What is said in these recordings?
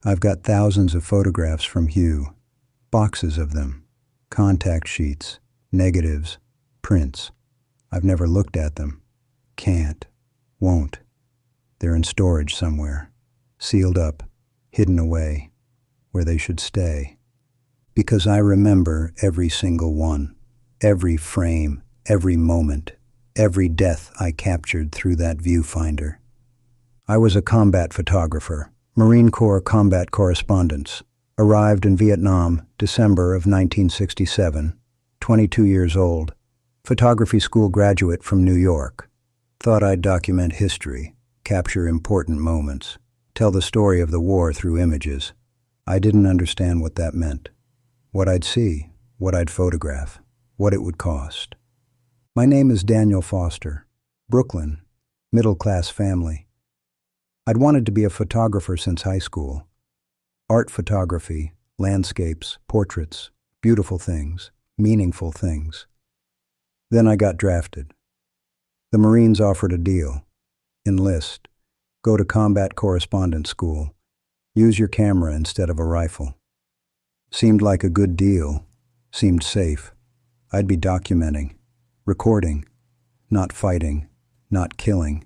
I've got thousands of photographs from Hugh, boxes of them, contact sheets, negatives, prints. I've never looked at them. Can't. Won't. They're in storage somewhere, sealed up, hidden away, where they should stay. Because I remember every single one, every frame, every moment, every death I captured through that viewfinder. I was a combat photographer, Marine Corps combat correspondent, arrived in Vietnam, December of 1967, 22 years old, photography school graduate from New York. Thought I'd document history, capture important moments, tell the story of the war through images. I didn't understand what that meant, what I'd see, what I'd photograph, what it would cost. My name is Daniel Foster, Brooklyn, middle-class family. I'd wanted to be a photographer since high school. Art photography, landscapes, portraits, beautiful things, meaningful things. Then I got drafted. The Marines offered a deal. Enlist. Go to combat correspondence school. Use your camera instead of a rifle. Seemed like a good deal. Seemed safe. I'd be documenting, recording, not fighting, not killing,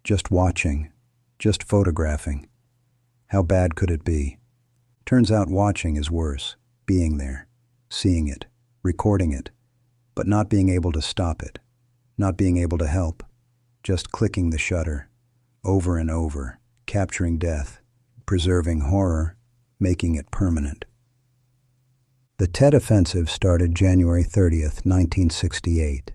just watching, just photographing. How bad could it be? Turns out watching is worse. Being there, seeing it, recording it, but not being able to stop it, not being able to help, just clicking the shutter, over and over, capturing death, preserving horror, making it permanent. The Tet Offensive started January 30th, 1968.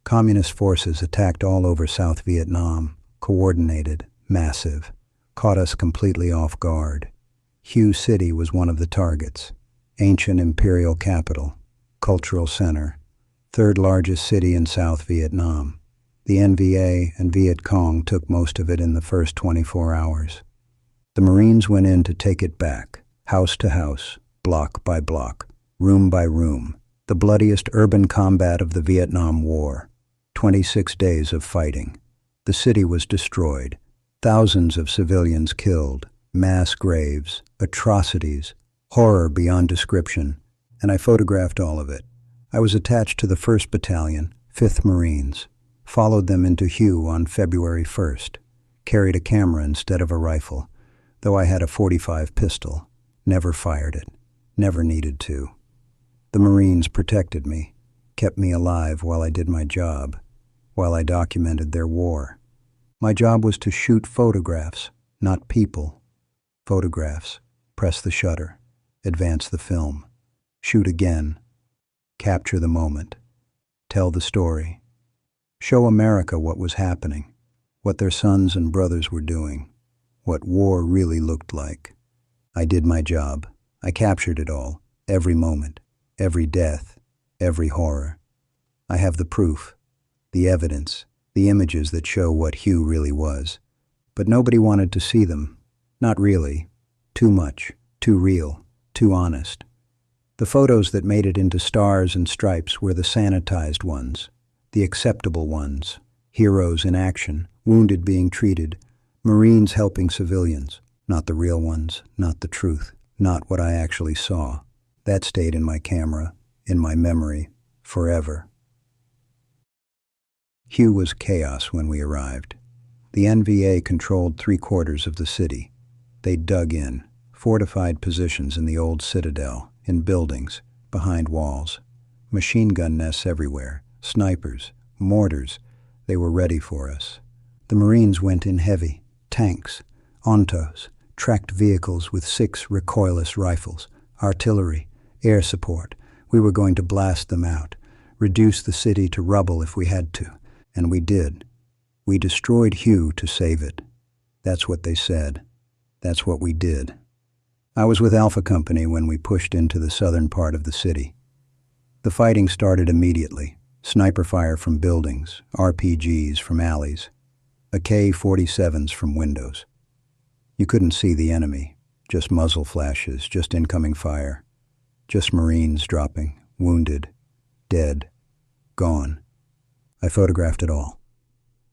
Communist forces attacked all over South Vietnam, coordinated, massive, caught us completely off guard. Hue City was one of the targets. Ancient imperial capital, cultural center, third largest city in South Vietnam. The NVA and Viet Cong took most of it in the first 24 hours. The Marines went in to take it back, house to house, block by block, room by room. The bloodiest urban combat of the Vietnam War. 26 days of fighting. The city was destroyed. Thousands of civilians killed. Mass graves, atrocities, horror beyond description. And I photographed all of it. I was attached to the 1st Battalion, 5th Marines. Followed them into Hue on February 1st. Carried a camera instead of a rifle, though I had a .45 pistol. Never fired it. Never needed to. The Marines protected me, kept me alive while I did my job, while I documented their war. My job was to shoot photographs, not people. Photographs, press the shutter, advance the film, shoot again, capture the moment, tell the story, show America what was happening, what their sons and brothers were doing, what war really looked like. I did my job. I captured it all, every moment, every death, every horror. I have the proof, the evidence, the images that show what Hue really was. But nobody wanted to see them. Not really. Too much, too real, too honest. The photos that made it into Stars and Stripes were the sanitized ones, the acceptable ones, heroes in action, wounded being treated, Marines helping civilians, not the real ones, not the truth, not what I actually saw. That stayed in my camera, in my memory, forever. Hue was chaos when we arrived. The NVA controlled 3/4 of the city. They dug in, fortified positions in the old citadel, in buildings, behind walls. Machine gun nests everywhere, snipers, mortars. They were ready for us. The Marines went in heavy, tanks, Ontos, tracked vehicles with 6 recoilless rifles, artillery, air support. We were going to blast them out, reduce the city to rubble if we had to. And we did. We destroyed Hue to save it. That's what they said. That's what we did. I was with Alpha Company when we pushed into the southern part of the city. The fighting started immediately. Sniper fire from buildings, RPGs from alleys, AK-47s from windows. You couldn't see the enemy, just muzzle flashes, just incoming fire, just Marines dropping, wounded, dead, gone. I photographed it all,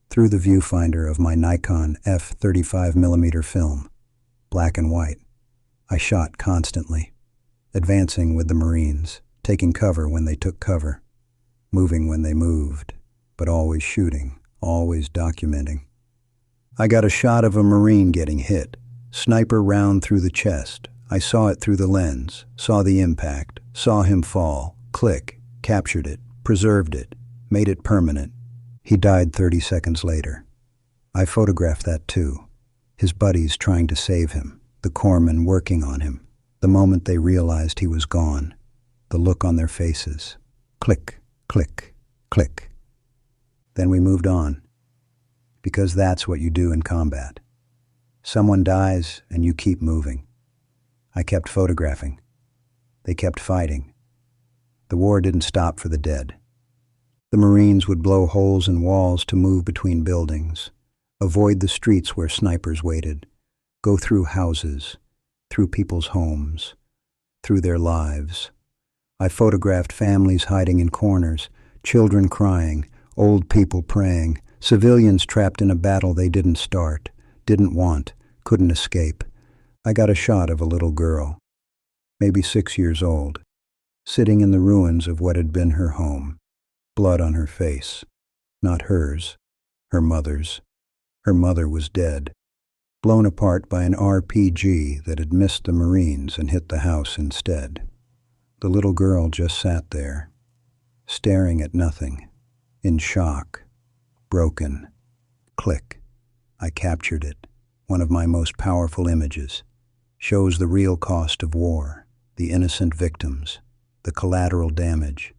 through the viewfinder of my Nikon F 35mm film, black and white. I shot constantly, advancing with the Marines, taking cover when they took cover, moving when they moved, but always shooting, always documenting. I got a shot of a Marine getting hit, sniper round through the chest. I saw it through the lens, saw the impact, saw him fall, click, captured it, preserved it, made it permanent. He died 30 seconds later. I photographed that too. His buddies trying to save him, the corpsmen working on him, the moment they realized he was gone, the look on their faces. Click, click, click. Then we moved on, because that's what you do in combat. Someone dies and you keep moving. I kept photographing. They kept fighting. The war didn't stop for the dead. The Marines would blow holes in walls to move between buildings, avoid the streets where snipers waited, go through houses, through people's homes, through their lives. I photographed families hiding in corners, children crying, old people praying, civilians trapped in a battle they didn't start, didn't want, couldn't escape. I got a shot of a little girl, maybe 6 years old, sitting in the ruins of what had been her home, blood on her face. Not hers, her mother's. Her mother was dead, blown apart by an RPG that had missed the Marines and hit the house instead. The little girl just sat there, staring at nothing, in shock, broken. Click. I captured it. One of my most powerful images. Shows the real cost of war, the innocent victims, the collateral damage.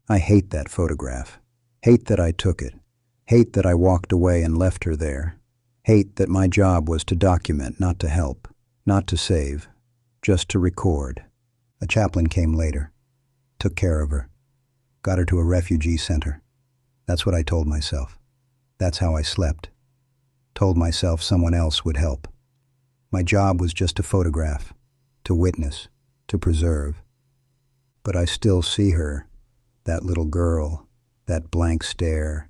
I hate that photograph. Hate that I took it. Hate that I walked away and left her there. Hate that my job was to document, not to help, not to save, just to record. A chaplain came later, took care of her, got her to a refugee center. That's what I told myself. That's how I slept. Told myself someone else would help. My job was just to photograph, to witness, to preserve. But I still see her, that little girl, that blank stare,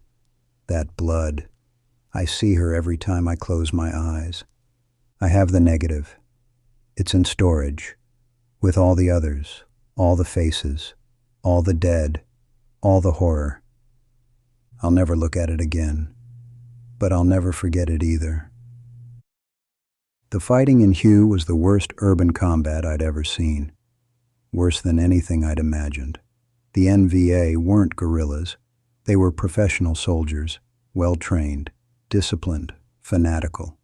that blood. I see her every time I close my eyes. I have the negative. It's in storage, with all the others, all the faces, all the dead, all the horror. I'll never look at it again, but I'll never forget it either. The fighting in Hue was the worst urban combat I'd ever seen. Worse than anything I'd imagined. The NVA weren't guerrillas. They were professional soldiers, well-trained, disciplined, fanatical.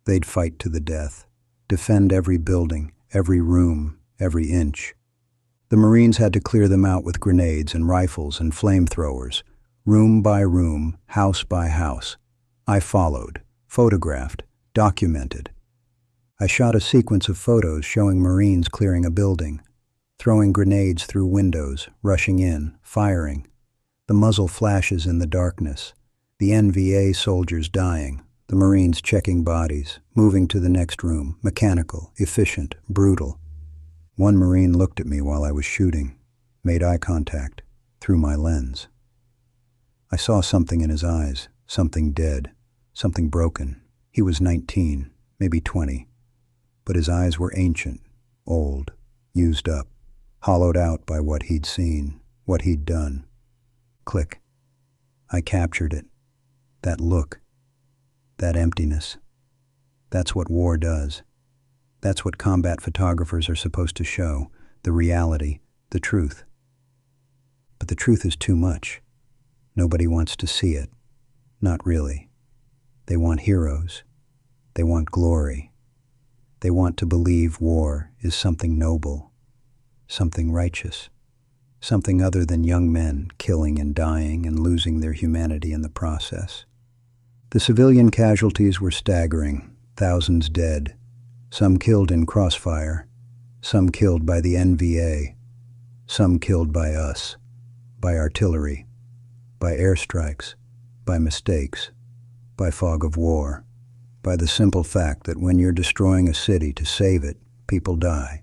They'd fight to the death, defend every building, every room, every inch. The Marines had to clear them out with grenades and rifles and flamethrowers, room by room, house by house. I followed, photographed, documented. I shot a sequence of photos showing Marines clearing a building, throwing grenades through windows, rushing in, firing. The muzzle flashes in the darkness. The NVA soldiers dying, the Marines checking bodies, moving to the next room, mechanical, efficient, brutal. One Marine looked at me while I was shooting, made eye contact, through my lens. I saw something in his eyes, something dead, something broken. He was 19, maybe 20, but his eyes were ancient, old, used up, hollowed out by what he'd seen, what he'd done. Click. I captured it. That look. That emptiness. That's what war does. That's what combat photographers are supposed to show, the reality, the truth. But the truth is too much. Nobody wants to see it. Not really. They want heroes. They want glory. They want to believe war is something noble, something righteous, something other than young men killing and dying and losing their humanity in the process. The civilian casualties were staggering, thousands dead, some killed in crossfire, some killed by the NVA, some killed by us, by artillery, by airstrikes, by mistakes, by fog of war, by the simple fact that when you're destroying a city to save it, people die.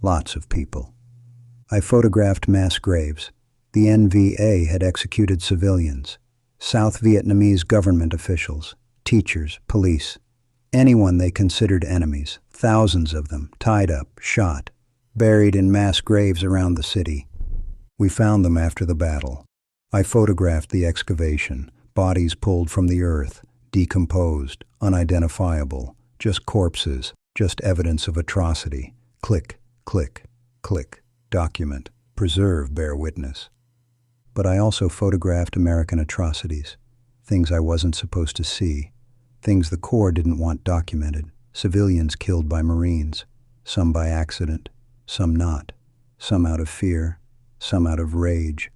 Lots of people. I photographed mass graves. The NVA had executed civilians, South Vietnamese government officials, teachers, police. Anyone they considered enemies, thousands of them, tied up, shot, buried in mass graves around the city. We found them after the battle. I photographed the excavation, bodies pulled from the earth, decomposed, unidentifiable, just corpses, just evidence of atrocity. Click, click, click, document, preserve, bear witness. But I also photographed American atrocities, things I wasn't supposed to see, things the Corps didn't want documented, civilians killed by Marines, some by accident, some not, some out of fear, some out of rage,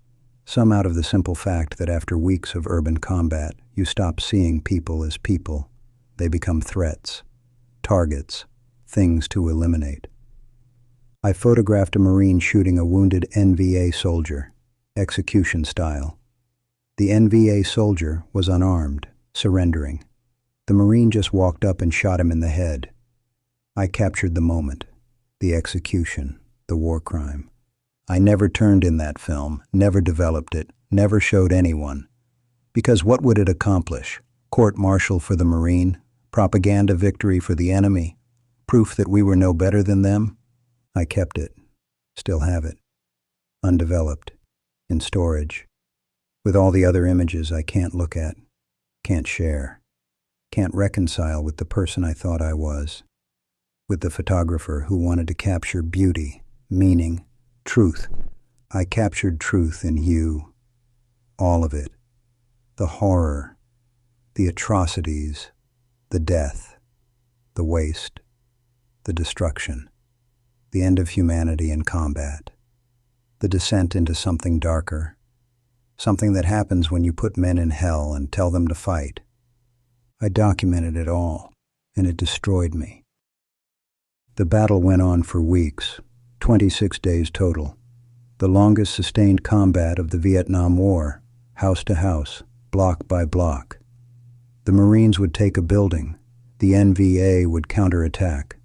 some out of the simple fact that after weeks of urban combat, you stop seeing people as people. They become threats, targets, things to eliminate. I photographed a Marine shooting a wounded NVA soldier, execution style. The NVA soldier was unarmed, surrendering. The Marine just walked up and shot him in the head. I captured the moment, the execution, the war crime. I never turned in that film, never developed it, never showed anyone. Because what would it accomplish? Court-martial for the Marine? Propaganda victory for the enemy? Proof that we were no better than them? I kept it, still have it, undeveloped, in storage, with all the other images I can't look at, can't share, can't reconcile with the person I thought I was, with the photographer who wanted to capture beauty, meaning, truth. I captured truth in you, all of it, the horror, the atrocities, the death, the waste, the destruction, the end of humanity in combat, the descent into something darker, something that happens when you put men in hell and tell them to fight. I documented it all, and it destroyed me. The battle went on for weeks, 26 days total, the longest sustained combat of the Vietnam War, house to house, block by block. The Marines would take a building, the NVA would counterattack.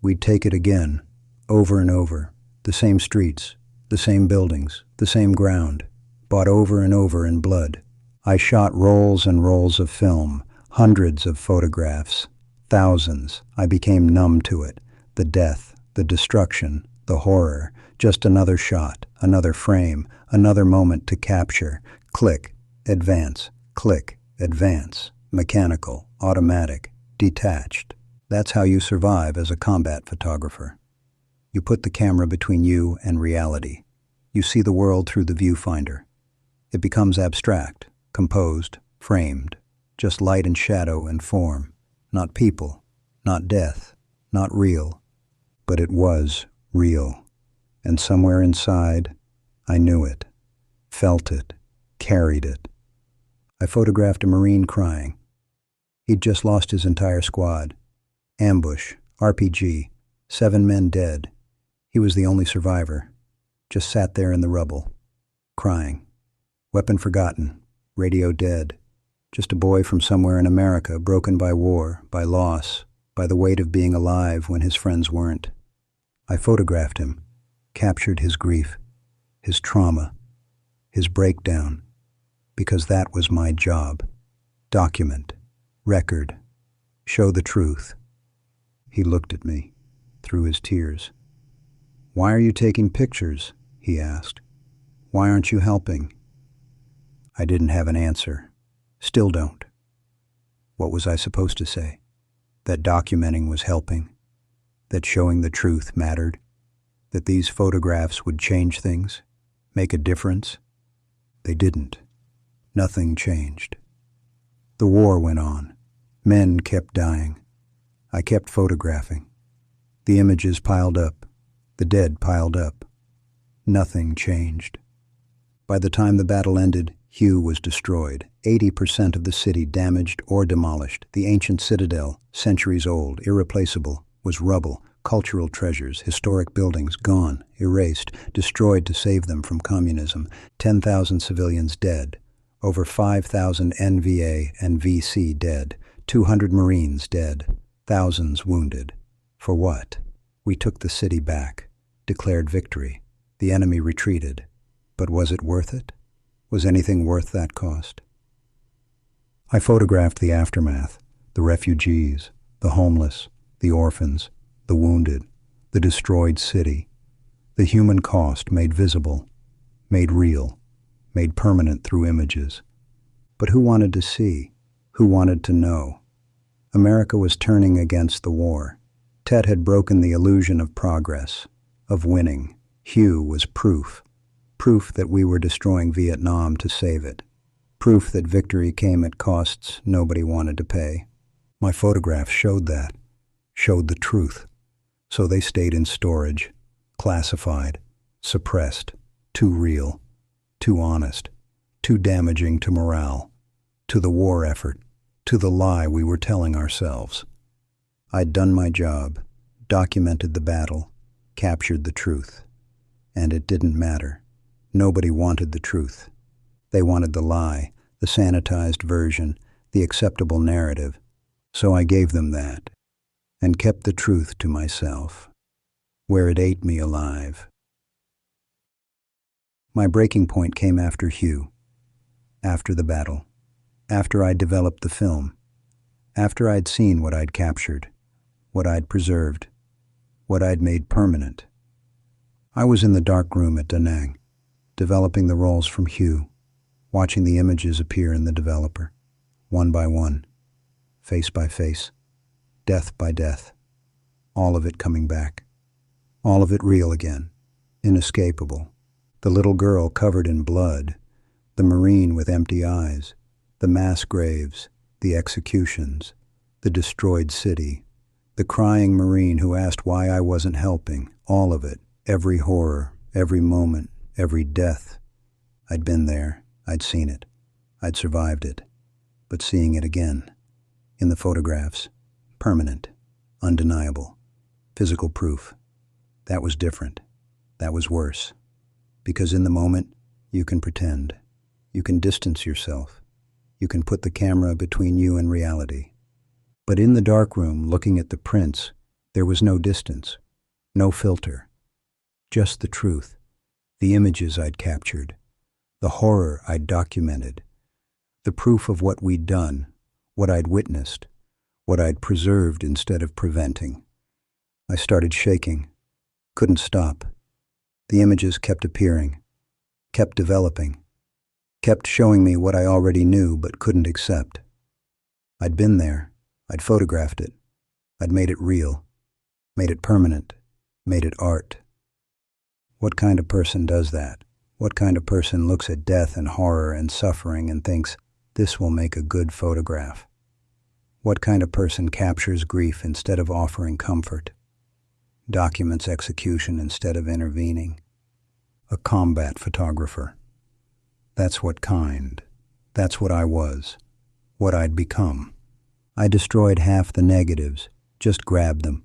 We'd take it again, over and over, the same streets, the same buildings, the same ground, bought over and over in blood. I shot rolls and rolls of film, hundreds of photographs, thousands. I became numb to it, the death, the destruction, the horror, just another shot, another frame, another moment to capture. Click, advance, click, advance, mechanical, automatic, detached. That's how you survive as a combat photographer. You put the camera between you and reality. You see the world through the viewfinder. It becomes abstract, composed, framed, just light and shadow and form, not people, not death, not real. But it was real, and somewhere inside, I knew it, felt it, carried it. I photographed a Marine crying. He'd just lost his entire squad. Ambush, RPG, 7 men dead. He was the only survivor, just sat there in the rubble, crying. Weapon forgotten, radio dead. Just a boy from somewhere in America, broken by war, by loss, by the weight of being alive when his friends weren't. I photographed him, captured his grief, his trauma, his breakdown, because that was my job. Document, record, show the truth. He looked at me, through his tears. "Why are you taking pictures?" he asked. "Why aren't you helping?" I didn't have an answer. Still don't. What was I supposed to say? That documenting was helping? That showing the truth mattered? That these photographs would change things? Make a difference? They didn't. Nothing changed. The war went on. Men kept dying. I kept photographing. The images piled up. The dead piled up. Nothing changed. By the time the battle ended, Hue was destroyed. 80% of the city damaged or demolished. The ancient citadel, centuries old, irreplaceable, was rubble. Cultural treasures, historic buildings, gone, erased, destroyed to save them from communism. 10,000 civilians dead. Over 5,000 NVA and VC dead. 200 Marines dead. Thousands wounded. For what? We took the city back, declared victory. The enemy retreated. But was it worth it? Was anything worth that cost? I photographed the aftermath, the refugees, The homeless, the orphans, the wounded, the destroyed city. The human cost made visible, made real, made permanent through images. But who wanted to see? Who wanted to know? America was turning against the war. Tet had broken the illusion of progress, of winning. Hugh was proof. Proof that we were destroying Vietnam to save it. Proof that victory came at costs nobody wanted to pay. My photographs showed that, showed the truth. So they stayed in storage, classified, suppressed, too real, too honest, too damaging to morale, to the war effort, to the lie we were telling ourselves. I'd done my job, documented the battle, captured the truth. And it didn't matter. Nobody wanted the truth. They wanted the lie, the sanitized version, the acceptable narrative. So I gave them that, and kept the truth to myself, where it ate me alive. My breaking point came after Hugh, after the battle, after I'd developed the film, after I'd seen what I'd captured, what I'd preserved, what I'd made permanent. I was in the dark room at Da Nang, developing the roles from Hugh, watching the images appear in the developer, one by one, face by face, death by death, all of it coming back, all of it real again, inescapable. The little girl covered in blood, the Marine with empty eyes, the mass graves, the executions, the destroyed city, the crying Marine who asked why I wasn't helping, all of it, every horror, every moment, every death. I'd been there, I'd seen it, I'd survived it, but seeing it again, in the photographs, permanent, undeniable, physical proof, that was different, that was worse. Because in the moment, you can pretend, you can distance yourself, you can put the camera between you and reality. But in the dark room, looking at the prints, there was no distance, no filter, just the truth, the images I'd captured, the horror I'd documented, the proof of what we'd done, what I'd witnessed, what I'd preserved instead of preventing. I started shaking, couldn't stop. The images kept appearing, kept developing, kept showing me what I already knew but couldn't accept. I'd been there, I'd photographed it, I'd made it real, made it permanent, made it art. What kind of person does that? What kind of person looks at death and horror and suffering and thinks, this will make a good photograph? What kind of person captures grief instead of offering comfort? Documents execution instead of intervening? A combat photographer. That's what kind. That's what I was. What I'd become. I destroyed half the negatives, just grabbed them,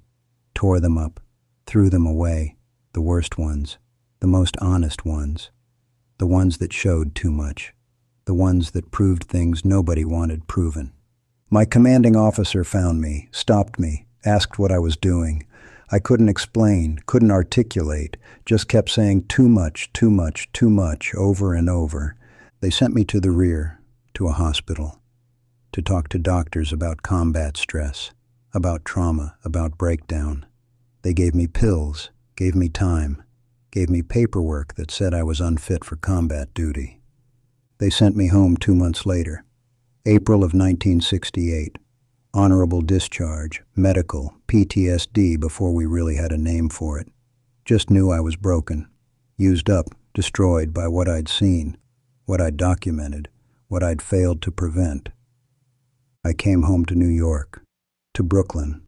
tore them up, threw them away, the worst ones, the most honest ones, the ones that showed too much, the ones that proved things nobody wanted proven. My commanding officer found me, stopped me, asked what I was doing. I couldn't explain, couldn't articulate, just kept saying too much, too much, too much, over and over. They sent me to the rear, to a hospital, to talk to doctors about combat stress, about trauma, about breakdown. They gave me pills, gave me time, gave me paperwork that said I was unfit for combat duty. They sent me home 2 months later, April of 1968. Honorable discharge, medical, PTSD before we really had a name for it. Just knew I was broken, used up, destroyed by what I'd seen, what I'd documented, what I'd failed to prevent. I came home to New York, to Brooklyn,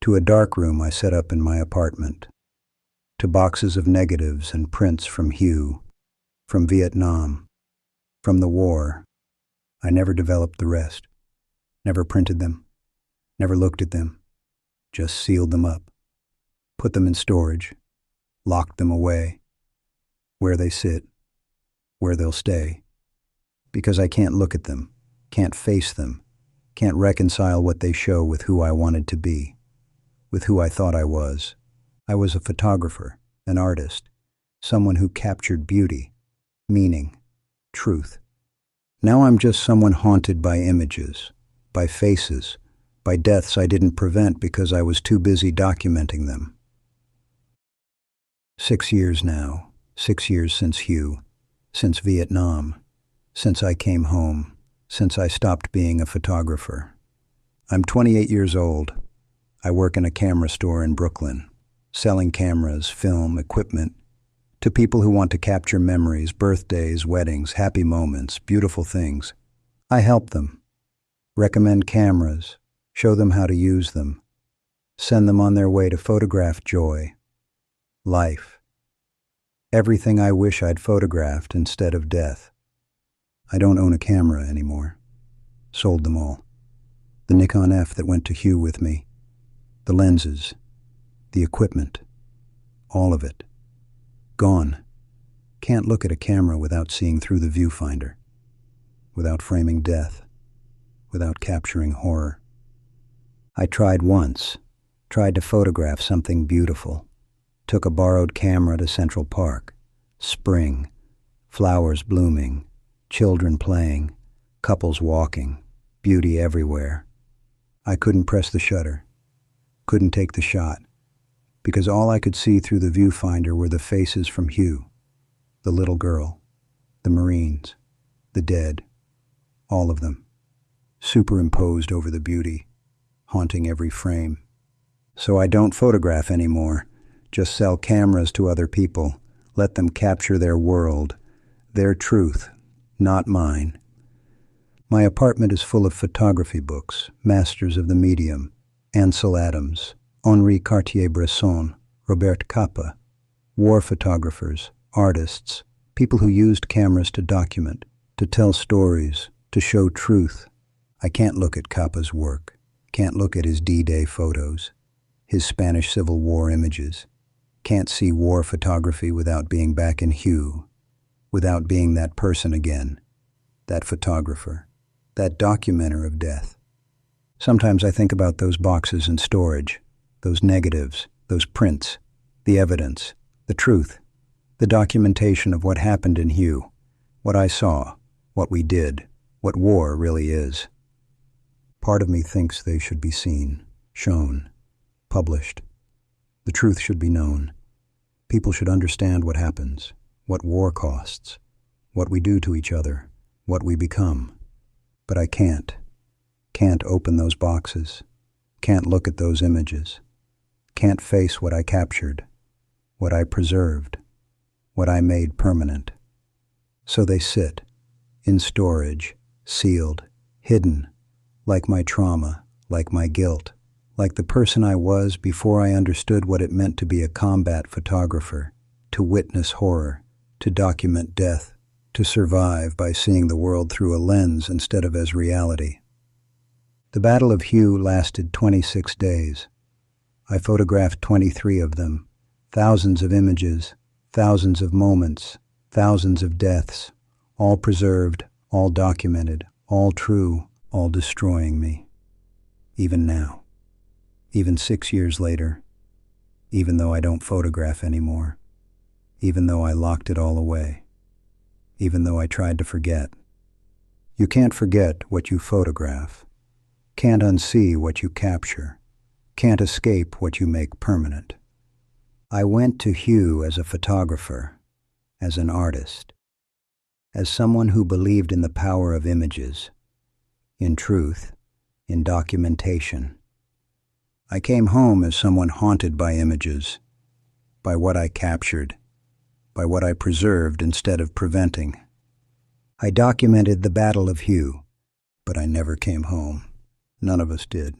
to a dark room I set up in my apartment, to boxes of negatives and prints from Hugh, from Vietnam, from the war. I never developed the rest, never printed them, never looked at them, just sealed them up, put them in storage, locked them away, where they sit, where they'll stay, because I can't look at them, can't face them, can't reconcile what they show with who I wanted to be, with who I thought I was. I was a photographer, an artist, someone who captured beauty, meaning, truth. Now I'm just someone haunted by images, by faces, by deaths I didn't prevent because I was too busy documenting them. 6 years now, 6 years since Hugh, since Vietnam, since I came home, since I stopped being a photographer. I'm 28 years old. I work in a camera store in Brooklyn, selling cameras, film, equipment, to people who want to capture memories, birthdays, weddings, happy moments, beautiful things. I help them, recommend cameras, show them how to use them, send them on their way to photograph joy, life, everything I wish I'd photographed instead of death. I don't own a camera anymore. Sold them all. The Nikon F that went to Hugh with me, the lenses, the equipment, all of it. Gone. Can't look at a camera without seeing through the viewfinder, without framing death, without capturing horror. I tried once, tried to photograph something beautiful. Took a borrowed camera to Central Park. Spring, flowers blooming, children playing, couples walking, beauty everywhere. I couldn't press the shutter, couldn't take the shot, because all I could see through the viewfinder were the faces from Hugh, the little girl, the Marines, the dead, all of them, superimposed over the beauty, haunting every frame. So I don't photograph anymore, just sell cameras to other people, let them capture their world, their truth, not mine. My apartment is full of photography books, masters of the medium, Ansel Adams, Henri Cartier-Bresson, Robert Capa, war photographers, artists, people who used cameras to document, to tell stories, to show truth. I can't look at Capa's work, can't look at his D-Day photos, his Spanish Civil War images, can't see war photography without being back in Hugh, without being that person again, that photographer, that documenter of death. Sometimes I think about those boxes in storage, those negatives, those prints, the evidence, the truth, the documentation of what happened in Hugh, what I saw, what we did, what war really is. Part of me thinks they should be seen, shown, published. The truth should be known. People should understand what happens, what war costs, what we do to each other, what we become. But I can't open those boxes, can't look at those images, can't face what I captured, what I preserved, what I made permanent. So they sit, in storage, sealed, hidden, like my trauma, like my guilt, like the person I was before I understood what it meant to be a combat photographer, to witness horror, to document death, to survive by seeing the world through a lens instead of as reality. The Battle of Hugh lasted 26 days. I photographed 23 of them, thousands of images, thousands of moments, thousands of deaths, all preserved, all documented, all true, all destroying me. Even now, even 6 years later, even though I don't photograph anymore, even though I locked it all away, even though I tried to forget. You can't forget what you photograph, can't unsee what you capture, can't escape what you make permanent. I went to Hugh as a photographer, as an artist, as someone who believed in the power of images, in truth, in documentation. I came home as someone haunted by images, by what I captured, by what I preserved instead of preventing. I documented the Battle of Hugh, but I never came home. None of us did.